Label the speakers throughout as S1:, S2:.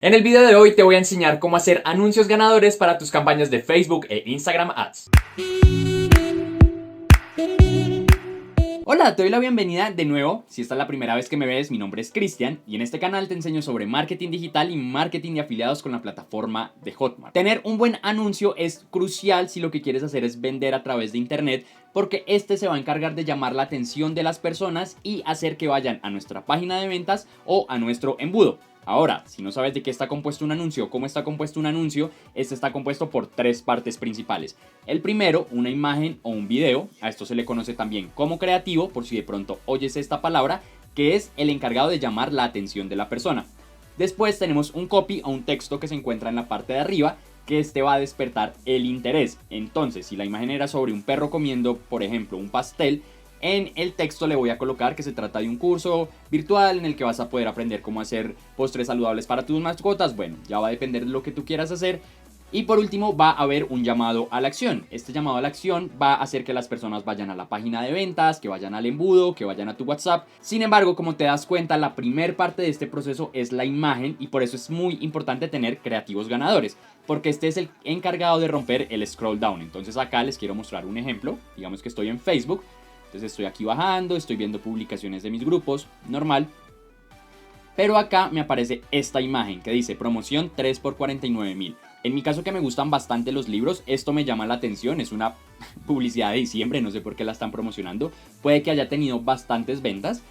S1: En el video de hoy te voy a enseñar cómo hacer anuncios ganadores para tus campañas de Facebook e Instagram Ads. Hola, te doy la bienvenida de nuevo. Si esta es la primera vez que me ves, mi nombre es Cristian y en este canal te enseño sobre marketing digital y marketing de afiliados con la plataforma de Hotmart. Tener un buen anuncio es crucial si lo que quieres hacer es vender a través de internet, porque este se va a encargar de llamar la atención de las personas y hacer que vayan a nuestra página de ventas o a nuestro embudo. Ahora, si no sabes de qué está compuesto un anuncio o cómo está compuesto un anuncio, este está compuesto por tres partes principales. El primero, una imagen o un video. A esto se le conoce también como creativo, por si de pronto oyes esta palabra, que es el encargado de llamar la atención de la persona. Después tenemos un copy o un texto que se encuentra en la parte de arriba, que este va a despertar el interés. Entonces, si la imagen era sobre un perro comiendo, por ejemplo, un pastel, en el texto le voy a colocar que se trata de un curso virtual en el que vas a poder aprender cómo hacer postres saludables para tus mascotas. Bueno, ya va a depender de lo que tú quieras hacer. Y por último va a haber un llamado a la acción. Este llamado a la acción va a hacer que las personas vayan a la página de ventas, que vayan al embudo, que vayan a tu WhatsApp. Sin embargo, como te das cuenta, la primer parte de este proceso es la imagen y por eso es muy importante tener creativos ganadores, porque este es el encargado de romper el scroll down. Entonces acá les quiero mostrar un ejemplo. Digamos que estoy en Facebook. Entonces estoy aquí bajando, estoy viendo publicaciones de mis grupos, normal. Pero acá me aparece esta imagen que dice promoción 3 por 49,000. En mi caso, que me gustan bastante los libros, esto me llama la atención. Es una publicidad de diciembre, no sé por qué la están promocionando. Puede que haya tenido bastantes ventas.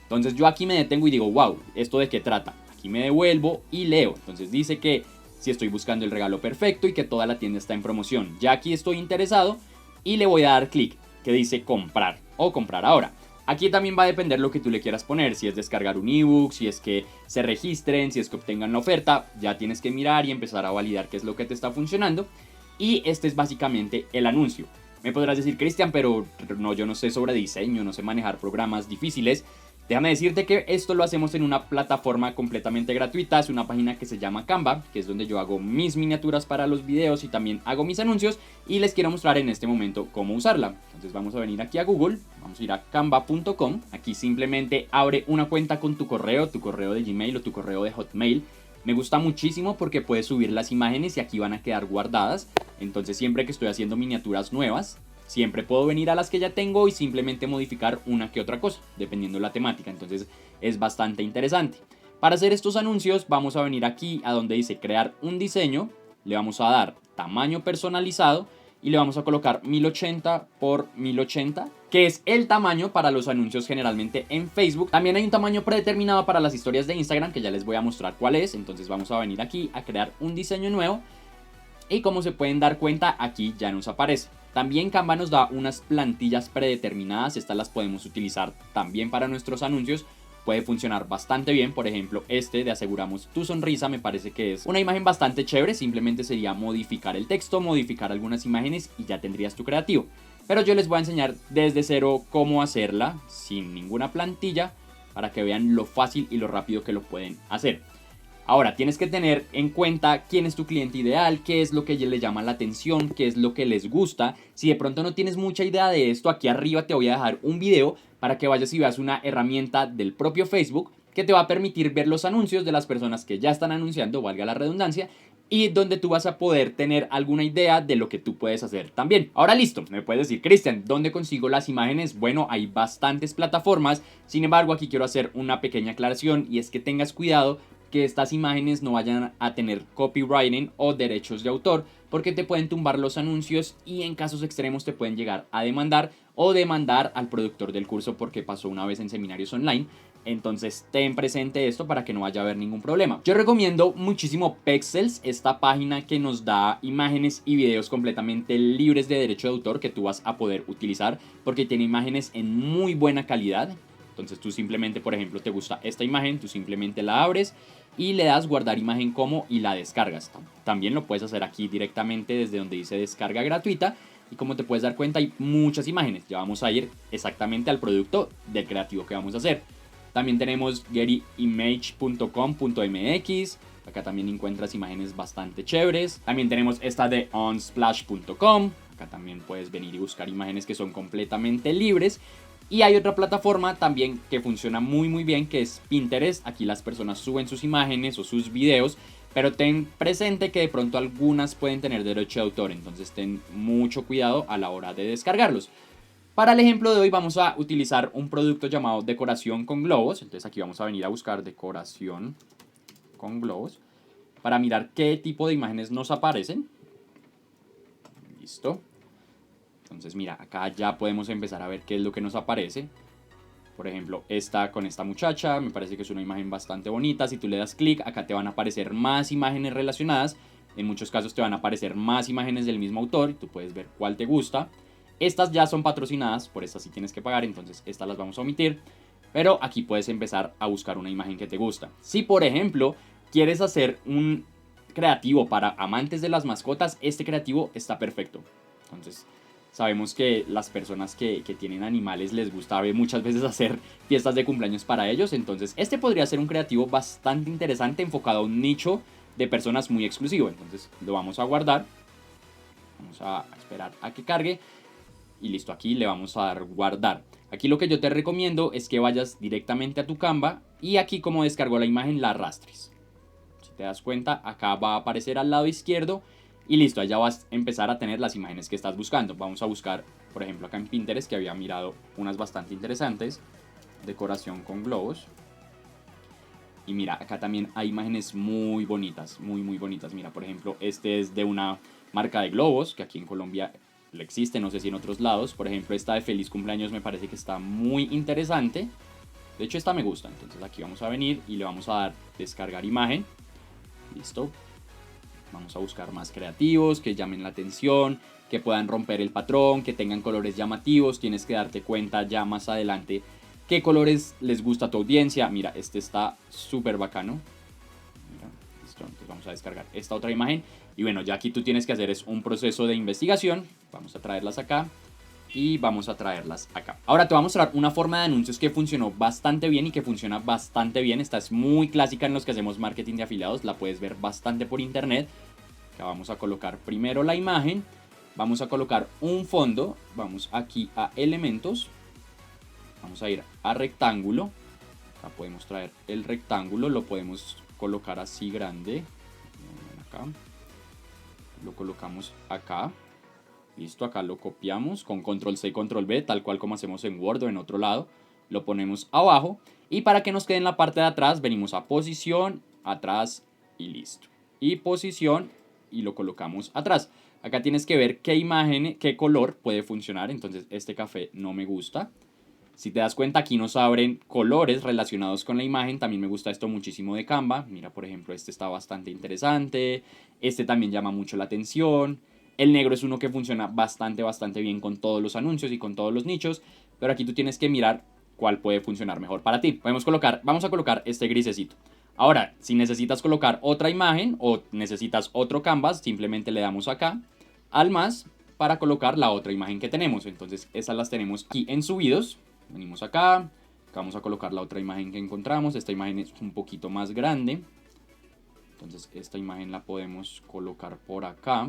S1: Entonces yo aquí me detengo y digo, wow, ¿esto de qué trata? Aquí me devuelvo y leo. Entonces dice que si estoy buscando el regalo perfecto y que toda la tienda está en promoción. Ya aquí estoy interesado y le voy a dar clic, que dice comprar o comprar ahora. Aquí también va a depender lo que tú le quieras poner, si es descargar un ebook, si es que se registren, si es que obtengan la oferta. Ya tienes que mirar y empezar a validar qué es lo que te está funcionando. Y este es básicamente el anuncio. Me podrás decir, Cristian, pero no, yo no sé sobre diseño, no sé manejar programas difíciles. Déjame decirte que esto lo hacemos en una plataforma completamente gratuita. Es una página que se llama Canva, que es donde yo hago mis miniaturas para los videos y también hago mis anuncios. Y les quiero mostrar en este momento cómo usarla. Entonces vamos a venir aquí a Google, vamos a ir a canva.com. Aquí simplemente abre una cuenta con tu correo de Gmail o tu correo de Hotmail. Me gusta muchísimo porque puedes subir las imágenes y aquí van a quedar guardadas. Entonces siempre que estoy haciendo miniaturas nuevas, siempre puedo venir a las que ya tengo y simplemente modificar una que otra cosa, dependiendo de la temática. Entonces es bastante interesante. Para hacer estos anuncios vamos a venir aquí a donde dice crear un diseño. Le vamos a dar tamaño personalizado y le vamos a colocar 1080 por 1080, que es el tamaño para los anuncios generalmente en Facebook. También hay un tamaño predeterminado para las historias de Instagram, que ya les voy a mostrar cuál es. Entonces vamos a venir aquí a crear un diseño nuevo. Y como se pueden dar cuenta, aquí ya nos aparece. También Canva nos da unas plantillas predeterminadas. Estas las podemos utilizar también para nuestros anuncios. Puede funcionar bastante bien. Por ejemplo, este de aseguramos tu sonrisa me parece que es una imagen bastante chévere. Simplemente sería modificar el texto, modificar algunas imágenes y ya tendrías tu creativo. Pero yo les voy a enseñar desde cero cómo hacerla sin ninguna plantilla, para que vean lo fácil y lo rápido que lo pueden hacer. Ahora, tienes que tener en cuenta quién es tu cliente ideal, qué es lo que le llama la atención, qué es lo que les gusta. Si de pronto no tienes mucha idea de esto, aquí arriba te voy a dejar un video para que vayas y veas una herramienta del propio Facebook que te va a permitir ver los anuncios de las personas que ya están anunciando, valga la redundancia, y donde tú vas a poder tener alguna idea de lo que tú puedes hacer también. Ahora listo, me puedes decir, Cristian, ¿dónde consigo las imágenes? Bueno, hay bastantes plataformas. Sin embargo, aquí quiero hacer una pequeña aclaración y es que tengas cuidado que estas imágenes no vayan a tener copywriting o derechos de autor, porque te pueden tumbar los anuncios y en casos extremos te pueden llegar a demandar o demandar al productor del curso, porque pasó una vez en seminarios online. Entonces ten presente esto para que no vaya a haber ningún problema. Yo recomiendo muchísimo Pexels, esta página que nos da imágenes y videos completamente libres de derecho de autor que tú vas a poder utilizar, porque tiene imágenes en muy buena calidad. Entonces tú simplemente, por ejemplo, te gusta esta imagen, tú simplemente la abres y le das guardar imagen como y la descargas. También lo puedes hacer aquí directamente desde donde dice descarga gratuita. Y como te puedes dar cuenta, hay muchas imágenes. Ya vamos a ir exactamente al producto del creativo que vamos a hacer. También tenemos gettyimage.com.mx. Acá también encuentras imágenes bastante chéveres. También tenemos esta de unsplash.com. Acá también puedes venir y buscar imágenes que son completamente libres. Y hay otra plataforma también que funciona muy bien, que es Pinterest. Aquí las personas suben sus imágenes o sus videos pero ten presente que de pronto algunas pueden tener derecho de autor, entonces ten mucho cuidado a la hora de descargarlos. Para el ejemplo de hoy vamos a utilizar un producto llamado decoración con globos, entonces aquí vamos a venir a buscar decoración con globos para mirar qué tipo de imágenes nos aparecen. Listo. Entonces mira, acá ya podemos empezar a ver qué es lo que nos aparece. Por ejemplo, esta con esta muchacha, me parece que es una imagen bastante bonita. Si tú le das clic, acá te van a aparecer más imágenes relacionadas. En muchos casos te van a aparecer más imágenes del mismo autor y tú puedes ver cuál te gusta. Estas ya son patrocinadas, por estas sí tienes que pagar, entonces estas las vamos a omitir. Pero aquí puedes empezar a buscar una imagen que te gusta. Si por ejemplo quieres hacer un creativo para amantes de las mascotas, este creativo está perfecto. Entonces sabemos que las personas que tienen animales les gusta muchas veces hacer fiestas de cumpleaños para ellos. Entonces este podría ser un creativo bastante interesante enfocado a un nicho de personas muy exclusivo. Entonces lo vamos a guardar. Vamos a esperar a que cargue. Y listo, aquí le vamos a dar guardar. Aquí lo que yo te recomiendo es que vayas directamente a tu Canva y aquí como descargó la imagen la arrastres. Si te das cuenta, acá va a aparecer al lado izquierdo y listo, allá vas a empezar a tener las imágenes que estás buscando. Vamos a buscar, por ejemplo, acá en Pinterest, que había mirado unas bastante interesantes. Decoración con globos. Y mira, acá también hay imágenes muy bonitas, muy bonitas. Mira, por ejemplo, este es de una marca de globos, que aquí en Colombia existe, no sé si en otros lados. Por ejemplo, esta de feliz cumpleaños me parece que está muy interesante. De hecho, esta me gusta. Entonces aquí vamos a venir y le vamos a dar descargar imagen. Listo. Vamos a buscar más creativos, que llamen la atención, que puedan romper el patrón, que tengan colores llamativos. Tienes que darte cuenta ya más adelante qué colores les gusta a tu audiencia. Mira, este está súper bacano. Mira, listo, entonces vamos a descargar esta otra imagen. Y bueno, ya aquí tú tienes que hacer es un proceso de investigación. Vamos a traerlas acá y vamos a traerlas acá. Ahora te voy a mostrar una forma de anuncios que funcionó bastante bien y que funciona bastante bien. Esta es muy clásica en los que hacemos marketing de afiliados, la puedes ver bastante por internet. Acá vamos a colocar primero la imagen, vamos a colocar un fondo, vamos aquí a elementos, vamos a ir a rectángulo. Acá podemos traer el rectángulo, lo podemos colocar así grande. Acá. Lo colocamos acá. Listo, acá lo copiamos con control C y control V, tal cual como hacemos en Word o en otro lado. Lo ponemos abajo y para que nos quede en la parte de atrás venimos a posición, atrás y listo. Y posición y lo colocamos atrás. Acá tienes que ver qué imagen, qué color puede funcionar. Entonces este café no me gusta. Si te das cuenta, aquí nos abren colores relacionados con la imagen. También me gusta esto muchísimo de Canva. Mira, por ejemplo, este está bastante interesante. Este también llama mucho la atención. El negro es uno que funciona bastante bien con todos los anuncios y con todos los nichos. Pero aquí tú tienes que mirar cuál puede funcionar mejor para ti. Vamos a colocar este grisecito. Ahora, si necesitas colocar otra imagen o necesitas otro canvas, simplemente le damos acá al más para colocar la otra imagen que tenemos. Entonces, esas las tenemos aquí en subidos. Venimos acá, vamos a colocar la otra imagen que encontramos. Esta imagen es un poquito más grande. Entonces esta imagen la podemos colocar por acá.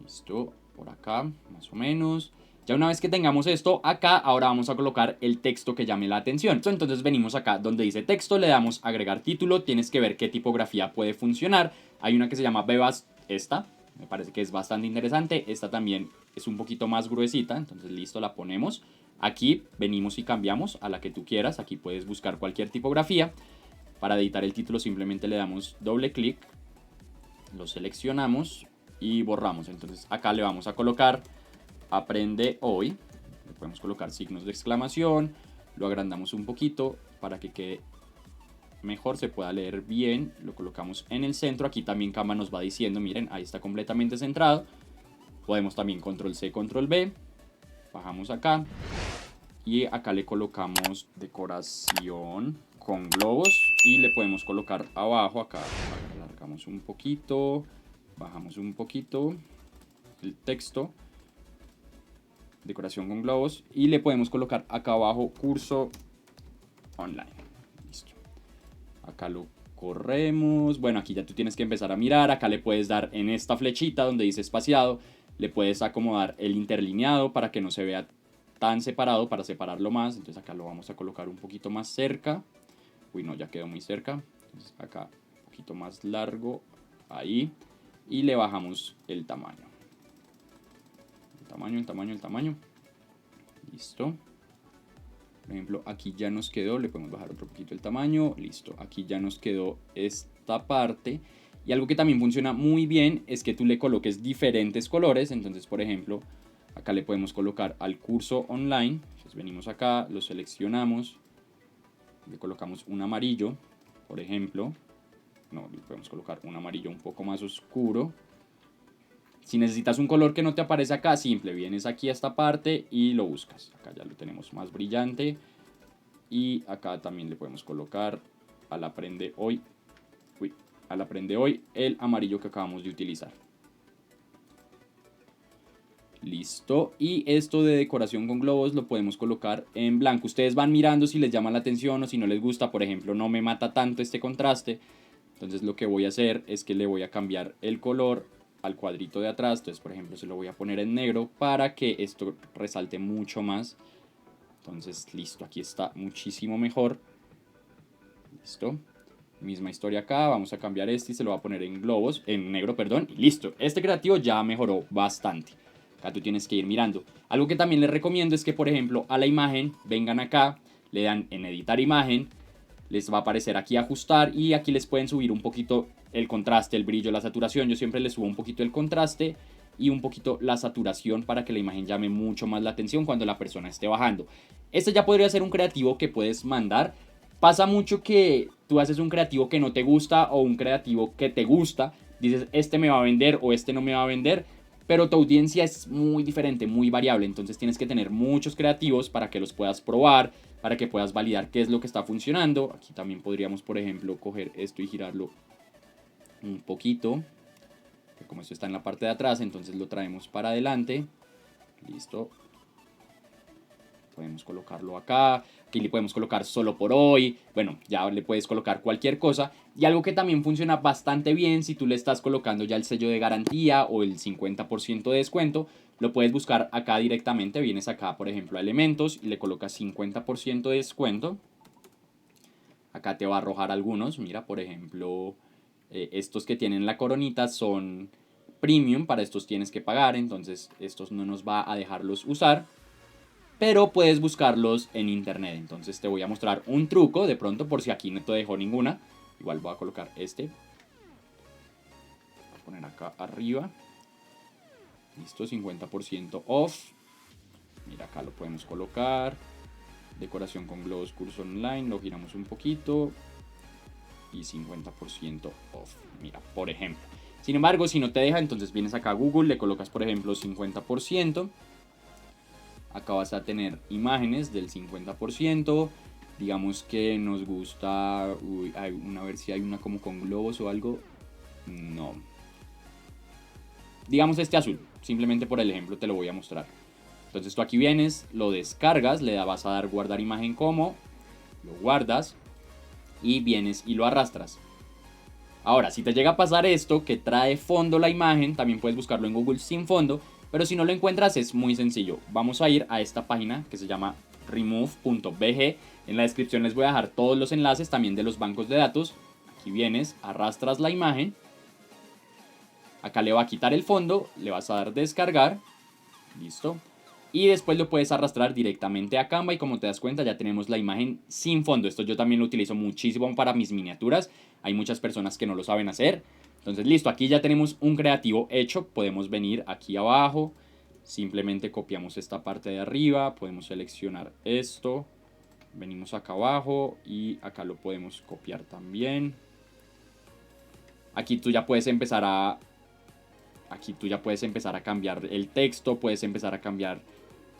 S1: Listo, por acá, más o menos. Ya una vez que tengamos esto acá, ahora vamos a colocar el texto que llame la atención. Entonces venimos acá donde dice texto, le damos agregar título. Tienes que ver qué tipografía puede funcionar. Hay una que se llama Bebas, esta. Me parece que es bastante interesante. Esta también es un poquito más gruesita. Entonces listo, la ponemos. Aquí venimos y cambiamos a la que tú quieras. Aquí puedes buscar cualquier tipografía. Para editar el título simplemente le damos doble clic. Lo seleccionamos y borramos. Entonces acá le vamos a colocar aprende hoy. Le podemos colocar signos de exclamación. Lo agrandamos un poquito para que quede mejor, se pueda leer bien. Lo colocamos en el centro. Aquí también Canva nos va diciendo, miren, ahí está completamente centrado. Podemos también control C, control V. Bajamos acá. Y acá le colocamos decoración con globos. Y le podemos colocar abajo, acá alargamos un poquito. Bajamos un poquito el texto. Decoración con globos. Y le podemos colocar acá abajo curso online. Listo. Acá lo corremos. Bueno, aquí ya tú tienes que empezar a mirar. Acá le puedes dar en esta flechita donde dice espaciado. Le puedes acomodar el interlineado para que no se vea tan separado, para separarlo más. Entonces acá lo vamos a colocar un poquito más cerca. Uy, no, ya quedó muy cerca. Entonces acá un poquito más largo, ahí, y le bajamos el tamaño. El tamaño. Listo. Por ejemplo, aquí ya nos quedó, le podemos bajar otro poquito el tamaño, listo. Aquí ya nos quedó esta parte. Y algo que también funciona muy bien es que tú le coloques diferentes colores. Entonces, por ejemplo, acá le podemos colocar al curso online. Entonces venimos acá, lo seleccionamos, le colocamos un amarillo, por ejemplo. No, le podemos colocar un amarillo un poco más oscuro. Si necesitas un color que no te aparece acá, simple, vienes aquí a esta parte y lo buscas. Acá ya lo tenemos más brillante. Y acá también le podemos colocar al aprende hoy, el amarillo que acabamos de utilizar. Listo. Y esto de decoración con globos lo podemos colocar en blanco. Ustedes van mirando si les llama la atención o si no les gusta. Por ejemplo, no me mata tanto este contraste. Entonces lo que voy a hacer es que le voy a cambiar el color al cuadrito de atrás. Entonces, por ejemplo, se lo voy a poner en negro para que esto resalte mucho más. Entonces, listo, aquí está muchísimo mejor. Listo. Misma historia acá, vamos a cambiar este y se lo va a poner en globos, en negro, perdón. Y listo, este creativo ya mejoró bastante. Acá tú tienes que ir mirando. Algo que también les recomiendo es que, por ejemplo, a la imagen, vengan acá, le dan en editar imagen, les va a aparecer aquí ajustar y aquí les pueden subir un poquito el contraste, el brillo, la saturación. Yo siempre les subo un poquito el contraste y un poquito la saturación para que la imagen llame mucho más la atención cuando la persona esté bajando. Este ya podría ser un creativo que puedes mandar. Pasa mucho que tú haces un creativo que no te gusta o un creativo que te gusta, dices este me va a vender o este no me va a vender, pero tu audiencia es muy diferente, muy variable, entonces tienes que tener muchos creativos para que los puedas probar, para que puedas validar qué es lo que está funcionando. Aquí también podríamos, por ejemplo, coger esto y girarlo un poquito, que como esto está en la parte de atrás, entonces lo traemos para adelante. Listo. Podemos colocarlo acá, aquí le podemos colocar solo por hoy, bueno, ya le puedes colocar cualquier cosa. Y algo que también funciona bastante bien si tú le estás colocando ya el sello de garantía o el 50% de descuento, lo puedes buscar acá directamente, vienes acá por ejemplo a elementos y le colocas 50% de descuento. Acá te va a arrojar algunos, mira por ejemplo estos que tienen la coronita son premium, para estos tienes que pagar, entonces estos no nos va a dejarlos usar. Pero puedes buscarlos en internet. Entonces te voy a mostrar un truco de pronto por si aquí no te dejo ninguna. Igual voy a colocar este. Voy a poner acá arriba. Listo, 50% off. Mira, acá lo podemos colocar. Decoración con globos curso online. Lo giramos un poquito. Y 50% off. Mira, por ejemplo. Sin embargo, si no te deja, entonces vienes acá a Google. Le colocas, por ejemplo, 50%. Acá vas a tener imágenes del 50%. Digamos que nos gusta... Uy, a ver si hay una como con globos o algo. No. Digamos este azul. Simplemente por el ejemplo te lo voy a mostrar. Entonces tú aquí vienes, lo descargas, vas a dar guardar imagen como. Lo guardas. Y vienes y lo arrastras. Ahora, si te llega a pasar esto, que trae fondo la imagen, también puedes buscarlo en Google sin fondo. Pero si no lo encuentras es muy sencillo. Vamos a ir a esta página que se llama remove.bg. En la descripción les voy a dejar todos los enlaces también de los bancos de datos. Aquí vienes, arrastras la imagen. Acá le va a quitar el fondo, le vas a dar descargar. Listo. Y después lo puedes arrastrar directamente a Canva y como te das cuenta ya tenemos la imagen sin fondo. Esto yo también lo utilizo muchísimo para mis miniaturas. Hay muchas personas que no lo saben hacer. Entonces listo, aquí ya tenemos un creativo hecho. Podemos venir aquí abajo. Simplemente copiamos esta parte de arriba. Podemos seleccionar esto. Venimos acá abajo y acá lo podemos copiar también. Aquí tú ya puedes empezar a... Aquí tú ya puedes empezar a cambiar el texto. Puedes empezar a cambiar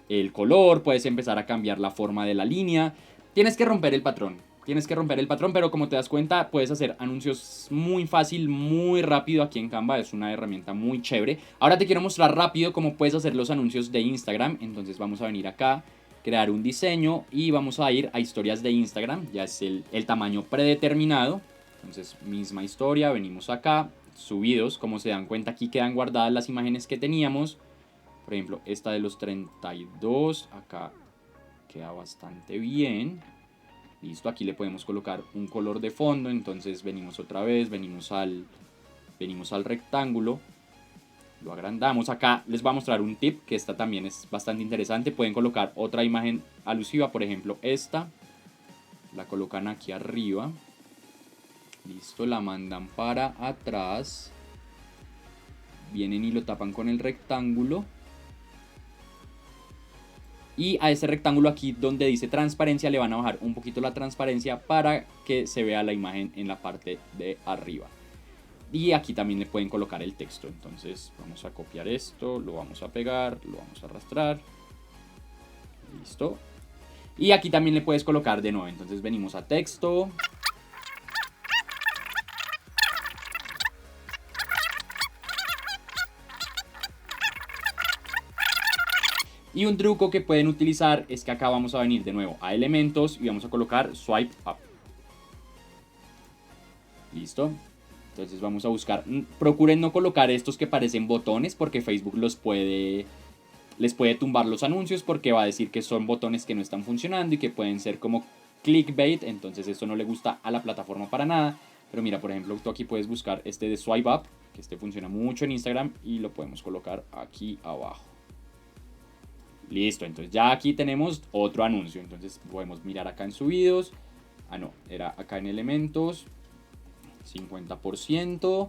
S1: el color, puedes empezar a cambiar la forma de la línea. Tienes que romper el patrón. Tienes que romper el patrón, pero como te das cuenta, puedes hacer anuncios muy fácil, muy rápido aquí en Canva. Es una herramienta muy chévere. Ahora te quiero mostrar rápido cómo puedes hacer los anuncios de Instagram. Entonces vamos a venir acá, crear un diseño y vamos a ir a historias de Instagram. Ya es el tamaño predeterminado. Entonces misma historia, venimos acá, subidos. Como se dan cuenta, aquí quedan guardadas las imágenes que teníamos. Por ejemplo, esta de los 32, acá queda bastante bien. Listo, aquí le podemos colocar un color de fondo, entonces venimos otra vez, venimos al rectángulo, lo agrandamos. Acá les voy a mostrar un tip que esta también es bastante interesante. Pueden colocar otra imagen alusiva, por ejemplo esta, la colocan aquí arriba, listo, la mandan para atrás, vienen y lo tapan con el rectángulo. Y a ese rectángulo aquí donde dice transparencia le van a bajar un poquito la transparencia para que se vea la imagen en la parte de arriba. Y aquí también le pueden colocar el texto. Entonces vamos a copiar esto, lo vamos a pegar, lo vamos a arrastrar. Listo. Y aquí también le puedes colocar de nuevo. Entonces venimos a texto. Y un truco que pueden utilizar es que acá vamos a venir de nuevo a elementos y vamos a colocar swipe up. Listo. Entonces vamos a buscar, procuren no colocar estos que parecen botones porque Facebook les puede tumbar los anuncios porque va a decir que son botones que no están funcionando y que pueden ser como clickbait. Entonces esto no le gusta a la plataforma para nada. Pero mira, por ejemplo, tú aquí puedes buscar este de swipe up, que este funciona mucho en Instagram y lo podemos colocar aquí abajo. Listo, entonces ya aquí tenemos otro anuncio. Entonces podemos mirar acá en subidos. Ah, no, era acá en elementos. 50%.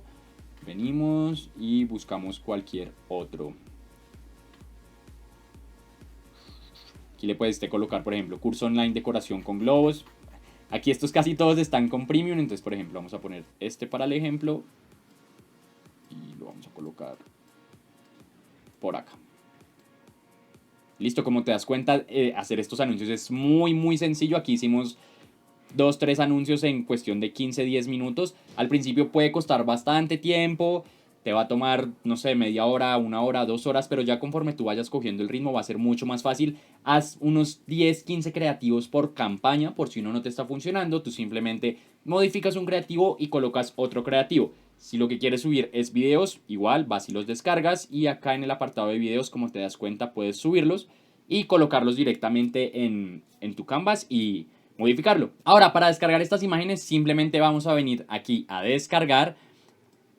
S1: Venimos y buscamos cualquier otro. Aquí le puedes colocar, por ejemplo, curso online decoración con globos. Aquí estos casi todos están con premium. Entonces, por ejemplo, vamos a poner este para el ejemplo. Y lo vamos a colocar por acá. Listo, como te das cuenta, hacer estos anuncios es muy sencillo. Aquí hicimos 2-3 anuncios en cuestión de 15-10 minutos. Al principio puede costar bastante tiempo, te va a tomar, no sé, media hora, 1 hora, 2 horas, pero ya conforme tú vayas cogiendo el ritmo va a ser mucho más fácil. Haz unos 10-15 creativos por campaña, por si uno no te está funcionando, tú simplemente modificas un creativo y colocas otro creativo. Si lo que quieres subir es videos, igual vas y los descargas y acá en el apartado de videos, como te das cuenta, puedes subirlos y colocarlos directamente en tu Canvas y modificarlo. Ahora, para descargar estas imágenes simplemente vamos a venir aquí a descargar.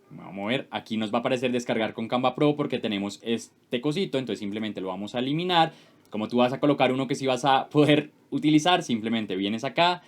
S1: Vamos a mover, aquí nos va a aparecer descargar con Canva Pro porque tenemos este cosito, entonces simplemente lo vamos a eliminar. Como tú vas a colocar uno que sí vas a poder utilizar, simplemente vienes acá,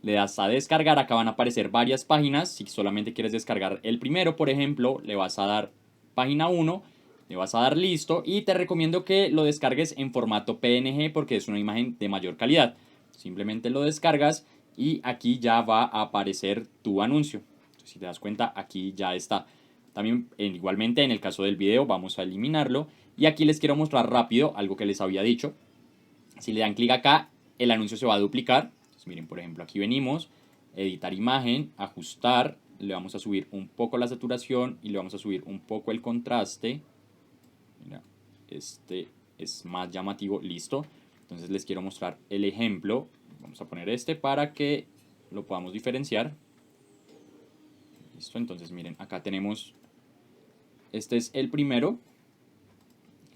S1: le das a descargar, acá van a aparecer varias páginas. Si solamente quieres descargar el primero, por ejemplo, le vas a dar página 1, le vas a dar listo y te recomiendo que lo descargues en formato PNG porque es una imagen de mayor calidad. Simplemente lo descargas y aquí ya va a aparecer tu anuncio. Entonces, si te das cuenta, aquí ya está. También igualmente en el caso del video vamos a eliminarlo y aquí les quiero mostrar rápido algo que les había dicho. Si le dan clic acá, el anuncio se va a duplicar. Entonces, miren, por ejemplo, aquí venimos, editar imagen, ajustar, le vamos a subir un poco la saturación y le vamos a subir un poco el contraste. Mira, este es más llamativo, listo. Entonces les quiero mostrar el ejemplo. Vamos a poner este para que lo podamos diferenciar. Listo, entonces miren, acá tenemos, este es el primero.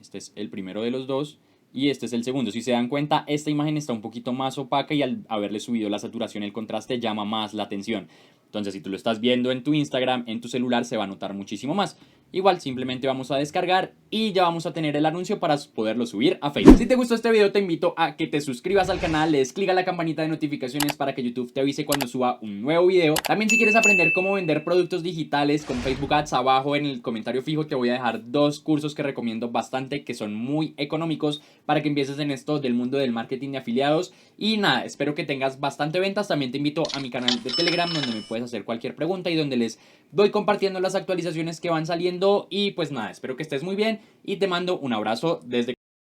S1: Este es el primero de los dos. Y este es el segundo. Si se dan cuenta, esta imagen está un poquito más opaca y al haberle subido la saturación, el contraste llama más la atención. Entonces, si tú lo estás viendo en tu Instagram, en tu celular, se va a notar muchísimo más. Igual, simplemente vamos a descargar y ya vamos a tener el anuncio para poderlo subir a Facebook. Si te gustó este video, te invito a que te suscribas al canal, le des clic a la campanita de notificaciones para que YouTube te avise cuando suba un nuevo video. También si quieres aprender cómo vender productos digitales con Facebook Ads, abajo en el comentario fijo te voy a dejar 2 cursos que recomiendo bastante, que son muy económicos para que empieces en esto del mundo del marketing de afiliados. Y nada, espero que tengas bastante ventas. También te invito a mi canal de Telegram donde me puedes hacer cualquier pregunta y donde les doy compartiendo las actualizaciones que van saliendo. Y pues nada, espero que estés muy bien y te mando un abrazo desde